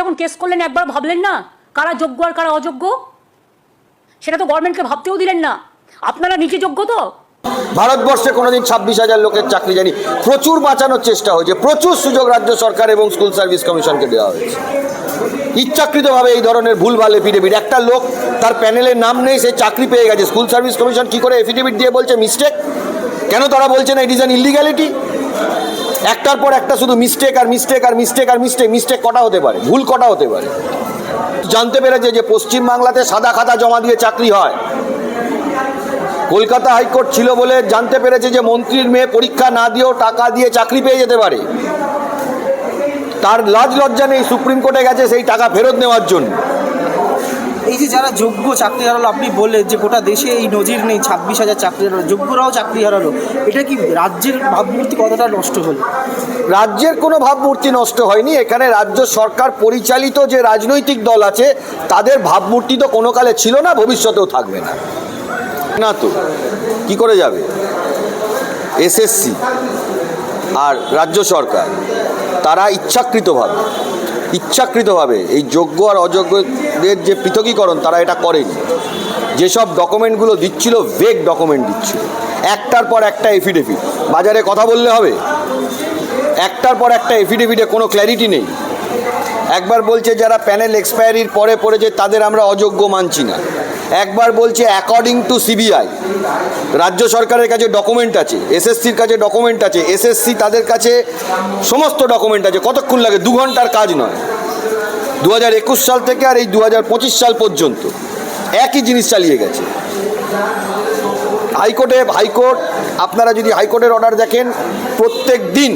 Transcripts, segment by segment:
যখন কেস করলেন একবার ভাবলেন না কারা যোগ্য আর কারা অযোগ্য? সেটা তো গভর্নমেন্টকে ভাবতেও দিলেন না। আপনারা নিজে যোগ্য তো? ভারতবর্ষে কোনোদিন 26,000 লোকের চাকরি জানি প্রচুর বাঁচানোর চেষ্টা হয়েছে, প্রচুর সুযোগ রাজ্য সরকার এবং স্কুল সার্ভিস কমিশনকে দেওয়া হয়েছে। ইচ্ছাকৃতভাবে এই ধরনের ভুলভাল এফিডেভিট, একটা লোক তার প্যানেলের নাম নেই, সে চাকরি পেয়ে গেছে, স্কুল সার্ভিস কমিশন কি করে এফিডেভিট দিয়ে বলছে মিস্টেক? কেন তারা বলছে না ইট ইজ অ্যান ইলিগ্যালিটি? একটার পর একটা শুধু মিস্টেক আর মিস্টেক আর মিস্টেক আর মিস্টেক। মিস্টেক কটা হতে পারে, ভুল কটা হতে পারে? জানতে পেরেছে যে পশ্চিমবাংলাতে সাদা খাতা জমা দিয়ে চাকরি হয়। কলকাতা হাইকোর্ট ছিল বলে জানতে পেরেছে যে মন্ত্রীর মেয়ে পরীক্ষা না দিয়েও টাকা দিয়ে চাকরি পেয়ে যেতে পারে। তার লাজ লজ্জা নেই, সুপ্রিম কোর্টে গেছে সেই টাকা ফেরত নেওয়ার জন্য। এই যে যারা যোগ্য চাকরি হারালো, আপনি বললেন যে গোটা দেশে এই নজির নেই, 26,000 চাকরি হারালো, যোগ্যরাও চাকরি হারালো, এটা কি রাজ্যের ভাবমূর্তি কতটা নষ্ট হলো? রাজ্যের কোনো ভাবমূর্তি নষ্ট হয়নি। এখানে রাজ্য সরকার পরিচালিত যে রাজনৈতিক দল আছে তাদের ভাবমূর্তি তো কোনো কালে ছিল না, ভবিষ্যতেও থাকবে না। না তো কি করে যাবে? এসএসসি আর রাজ্য সরকার তারা ইচ্ছাকৃতভাবে এই যোগ্য আর অযোগ্যদের যে পৃথকীকরণ তারা এটা করেনি। যেসব ডকুমেন্টগুলো দিচ্ছিল ভেগ ডকুমেন্ট দিচ্ছিল, একটার পর একটা এফিডেভিট। বাজারে কথা বললে হবে, একটার পর একটা এফিডেভিটে কোনো ক্ল্যারিটি নেই। একবার বলছে যারা প্যানেল এক্সপায়ারির পরে পড়েছে তাদের আমরা অযোগ্য মানছি না, একবার বলছে অ্যাকর্ডিং টু সিবিআই। রাজ্য সরকারের কাছে ডকুমেন্ট আছে, এসএসসির কাছে ডকুমেন্ট আছে, এসএসসি তাদের কাছে সমস্ত ডকুমেন্ট আছে। কতক্ষণ লাগে? 2 ঘন্টার কাজ নয়। 2021 সাল থেকে আর এই 2025 সাল পর্যন্ত একই জিনিস চালিয়ে গেছে। হাইকোর্ট আপনারা যদি হাইকোর্টের অর্ডার দেখেন, প্রত্যেক দিন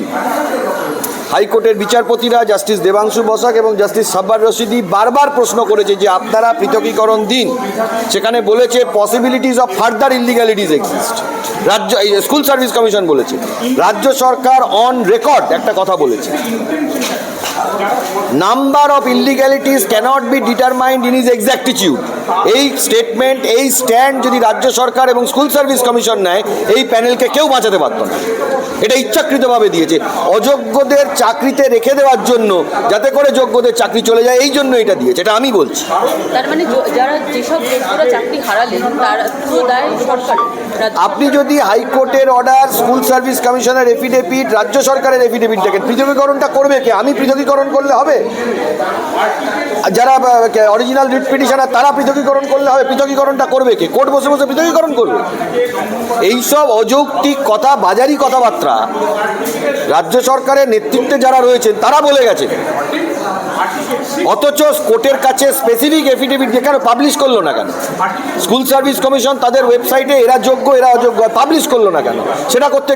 হাইকোর্টের বিচারপতিরা জাস্টিস দেবাংশু বসাক এবং জাস্টিস সাব্বার রশিদি বারবার প্রশ্ন করেছে যে আপনারা পৃথকীকরণ দিন। সেখানে বলেছে possibilities of further illegalities exist. School service commission বলেছে, রাজ্য সরকার অন রেকর্ড একটা কথা বলেছে, number of illegalities cannot be determined in its exactitude. এই স্টেটমেন্ট, এই স্ট্যান্ড যদি রাজ্য সরকার এবং স্কুল সার্ভিস কমিশন নেয়, এই প্যানেলকে কেউ বাঁচাতে পারত না। এটা ইচ্ছাকৃতভাবে দিয়েছে অযোগ্যদের চাকরিতে রেখে দেওয়ার জন্য, যাতে করে যোগ্যদের চাকরি চলে যায়, এই জন্য এটা দিয়েছে। এটা আমি বলছি। তার মানে যারা যেসব যোগ্যরা চাকরি হারালেন তার পুরো দায় সরকার। আপনি যদি হাইকোর্টের অর্ডার, স্কুল সার্ভিস কমিশনের এফিডেভিট, রাজ্য সরকারের এফিডেভিট দেখেন, পৃথকীকরণটা করবে কে? আমি পৃথকীকরণ করলে হবে? যারা অরিজিনাল রিট পিটিশনার তারা পৃথকীকরণ করলে হবে? পৃথকীকরণটা করবে কে? কোর্ট বসে বসে পৃথকীকরণ করবে? এইসব অযৌক্তিক কথা, বাজারি কথাবার্তা রাজ্য সরকারের নেতৃত্বে যারা রয়েছেন তারা বলে গেছেন। অথচ কোর্টের কাছে স্পেসিফিক এফিডেভিট যেখানে পাবলিশ করলো না কেন? স্কুল সার্ভিস কমিশন তাদের ওয়েবসাইটে এরা যোগ্য এরা অযোগ্য পাবলিশ করলো না কেন? সেটা করতে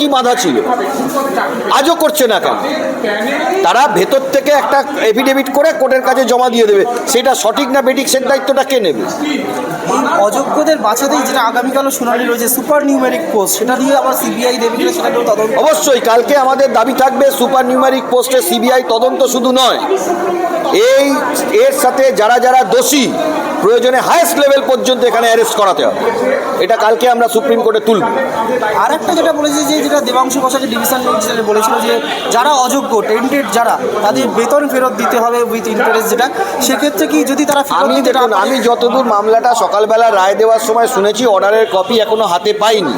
কি বাধা ছিল? আজও করছে না কেন? তারা ভেতর থেকে একটা এফিডেভিট করে কোর্টের কাছে জমা দিয়ে দেবে। সেটা সঠিক না বেঠিক সে দায়িত্বটা কে নেবে? অযোগ্যদের বাঁচাতেই যেটা আগামীকালও শুনানি রয়েছে সুপার নিউমেরিক পোস্ট, সেটা দিয়ে আবার সিবিআই দেবে কিনা সেটাকেও তদন্ত। অবশ্যই কালকে আমাদের দাবি থাকবে সুপার নিউমেরিক পোস্টে সিবিআই তদন্ত শুধু নয়, এর সাথে যারা যারা দোষী প্রয়োজনে হাইয়েস্ট লেভেল পর্যন্ত এখানে অ্যারেস্ট করাতে হবে। এটা কালকে আমরা সুপ্রিম কোর্টে তুলব। আর একটা যেটা বলেছে যে যেটা দেবাংশু বসাক ডিভিশন ম্যাজিস্ট্রেট বলেছিল যে যারা অযোগ্য টেন্টেড যারা তাদের বেতন ফেরত দিতে হবে উইথ ইন্টারেস্ট। যেটা সেক্ষেত্রে কি যদি তারা আমি যতদূর মামলাটা সকালবেলা রায় দেওয়ার সময় শুনেছি, অর্ডারের কপি এখনো হাতে পাইনি,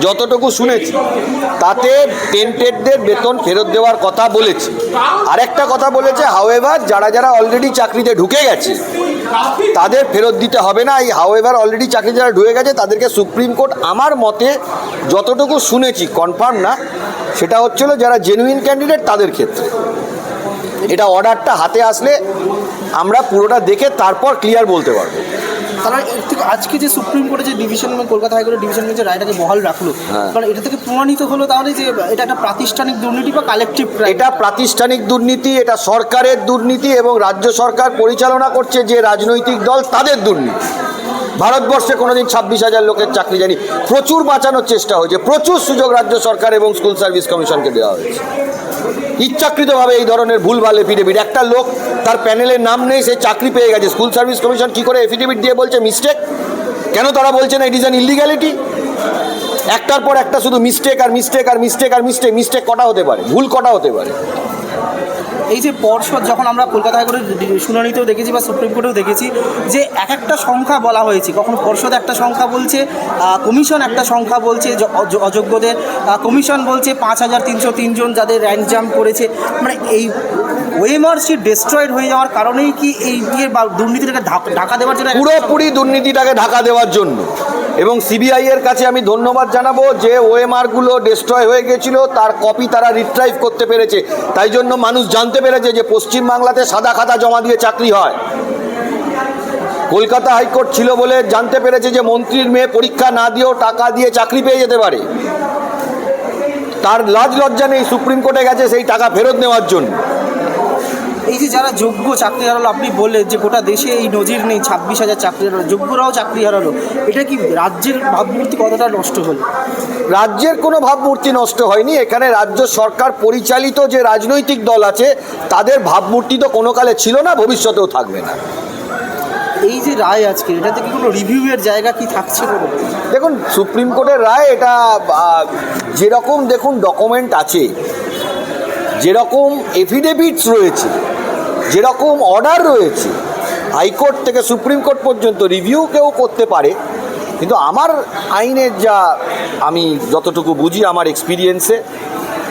যতটুকু শুনেছি তাতে টেন্টেডদের বেতন ফেরত দেওয়ার কথা বলেছে। আরেকটা কথা বলেছে, হাউএভার যারা যারা অলরেডি চাকরিতে ঢুকে গেছে তাদের ফেরত দিতে হবে না। এই হাউএভার অলরেডি চাকরি যারা ঢুকে গেছে তাদেরকে সুপ্রিম কোর্ট, আমার মতে যতটুকু শুনেছি কনফার্ম না, সেটা হচ্ছিল যারা জেনুইন ক্যান্ডিডেট তাদের ক্ষেত্রে। এটা অর্ডারটা হাতে আসলে আমরা পুরোটা দেখে তারপর ক্লিয়ার বলতে পারবো। তারা এর থেকে আজকে যে সুপ্রিম কোর্টে যে ডিভিশন কলকাতা হাইকোর্টের ডিভিশন বেঞ্চে রায়টাকে বহাল রাখলো, কারণ এটা থেকে প্রমাণিত হলো তাহলে যে এটা একটা প্রাতিষ্ঠানিক দুর্নীতি বা কালেকটিভ। এটা প্রাতিষ্ঠানিক দুর্নীতি, এটা সরকারের দুর্নীতি এবং রাজ্য সরকার পরিচালনা করছে যে রাজনৈতিক দল তাদের দুর্নীতি। ভারতবর্ষে কোনোদিন 26,000 লোকের চাকরি জানি প্রচুর বাঁচানোর চেষ্টা হয়েছে, প্রচুর সুযোগ রাজ্য সরকার এবং স্কুল সার্ভিস কমিশনকে দেওয়া হয়েছে। ইচ্ছাকৃতভাবে এই ধরনের ভুলভাল এফিডেভিট, একটা লোক তার প্যানেলের নাম নেই, সে চাকরি পেয়ে গেছে, স্কুল সার্ভিস কমিশন কি করে এফিডেভিট দিয়ে বলছে মিস্টেক? কেন তারা বলছে না ইট ইজ অ্যান ইলিগ্যালিটি? একটার পর একটা শুধু মিস্টেক আর মিস্টেক আর মিস্টেক আর মিস্টেক। মিস্টেক কটা হতে পারে, ভুল কটা হতে পারে? এই যে পর্ষদ, যখন আমরা কলকাতা হাইকোর্টের শুনানিতেও দেখেছি বা সুপ্রিম কোর্টেও দেখেছি যে এক একটা সংখ্যা বলা হয়েছে, কখনো পর্ষদ একটা সংখ্যা বলছে, কমিশন একটা সংখ্যা বলছে অযোগ্যদের, কমিশন বলছে 5,303 জন যাদের র্যাঙ্ক জাম্প করেছে। মানে এই ওএমআর শিট ডিস্ট্রয়েড হয়ে যাওয়ার কারণেই কি এই দিয়ে বা দুর্নীতিটাকে ঢাকা দেওয়ার জন্য? পুরোপুরি দুর্নীতিটাকে ঢাকা দেওয়ার জন্য। এবং সিবিআই এর কাছে আমি ধন্যবাদ জানাবো যে ওএমআরগুলো ডিস্ট্রয় হয়ে গেছিলো, তার কপি তারা রিট্রাইভ করতে পেরেছে। তাই জন্য মানুষ জানতে পেরেছে যে পশ্চিমবাংলাতে সাদা খাতা জমা দিয়ে চাকরি হয়। কলকাতা হাইকোর্ট ছিল বলে জানতে পেরেছে যে মন্ত্রীর মেয়ে পরীক্ষা না দিয়েও টাকা দিয়ে চাকরি পেয়ে যেতে পারে। তার লাজ লজ্জা নেই, সুপ্রিম কোর্টে গেছে সেই টাকা ফেরত নেওয়ার জন্য। এই যে যারা যোগ্য চাকরি হারালো, আপনি বললেন যে গোটা দেশে এই নজির নেই, 26,000 চাকরি হারালো, যোগ্যরাও চাকরি হারালো, এটা কি রাজ্যের ভাবমূর্তি কতটা নষ্ট হলো? রাজ্যের কোনো ভাবমূর্তি নষ্ট হয়নি। এখানে রাজ্য সরকার পরিচালিত যে রাজনৈতিক দল আছে তাদের ভাবমূর্তি তো কোনো কালে ছিল না, ভবিষ্যতেও থাকবে না। এই যে রায় আজকে, এটাতে কি কোনো রিভিউয়ের জায়গা কি থাকছে? দেখুন, সুপ্রিম কোর্টের রায় এটা যেরকম দেখুন ডকুমেন্ট আছে, যেরকম এফিডেভিটস রয়েছে, যেরকম অর্ডার রয়েছে, হাইকোর্ট থেকে সুপ্রিম কোর্ট পর্যন্ত রিভিউ কেউ করতে পারে। কিন্তু আমার আইনের যা আমি যতটুকু বুঝি, আমার এক্সপিরিয়েন্সে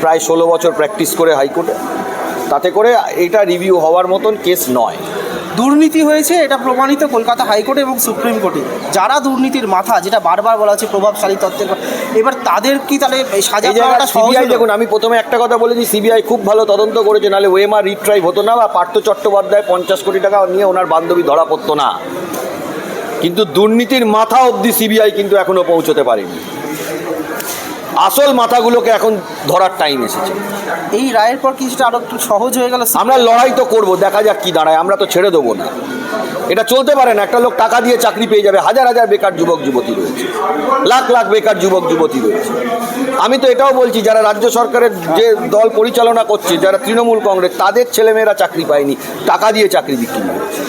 প্রায় 16 বছর প্র্যাকটিস করে হাইকোর্টে, তাতে করে এটা রিভিউ হওয়ার মতন কেস নয়। দুর্নীতি হয়েছে এটা প্রমাণিত কলকাতা হাইকোর্টে এবং সুপ্রিম কোর্টে। যারা দুর্নীতির মাথা, যেটা বারবার বলা হচ্ছে প্রভাবশালী তত্ত্বের, এবার তাদের কি তাহলে সাজা পাওয়াটা সহজ হলো? দেখুন, আমি প্রথমে একটা কথা বলেছি, সিবিআই খুব ভালো তদন্ত করেছে, নাহলে ওএমআর রিট্রাইভ হতো না বা পার্থ চট্টোপাধ্যায় 50 কোটি টাকা নিয়ে ওনার বান্ধবী ধরা পড়তো না। কিন্তু দুর্নীতির মাথা অবধি সিবিআই কিন্তু এখনো পৌঁছতে পারেনি। আসল মাথাগুলোকে এখন ধরার টাইম এসেছে। এই রায়ের পর কিছুটা আরো একটু সহজ হয়ে গেল। আমরা লড়াই তো করবো, দেখা যাক কি দাঁড়ায়। আমরা তো ছেড়ে দেবো না। এটা চলতে পারে না, একটা লোক টাকা দিয়ে চাকরি পেয়ে যাবে। হাজার হাজার বেকার যুবক যুবতী রয়েছে, লাখ লাখ বেকার যুবক যুবতী রয়েছে। আমি তো এটাও বলছি, যারা রাজ্য সরকারের যে দল পরিচালনা করছে, যারা তৃণমূল কংগ্রেস, তাদের ছেলেমেয়েরা চাকরি পায়নি, টাকা দিয়ে চাকরি বিক্রি করেছে।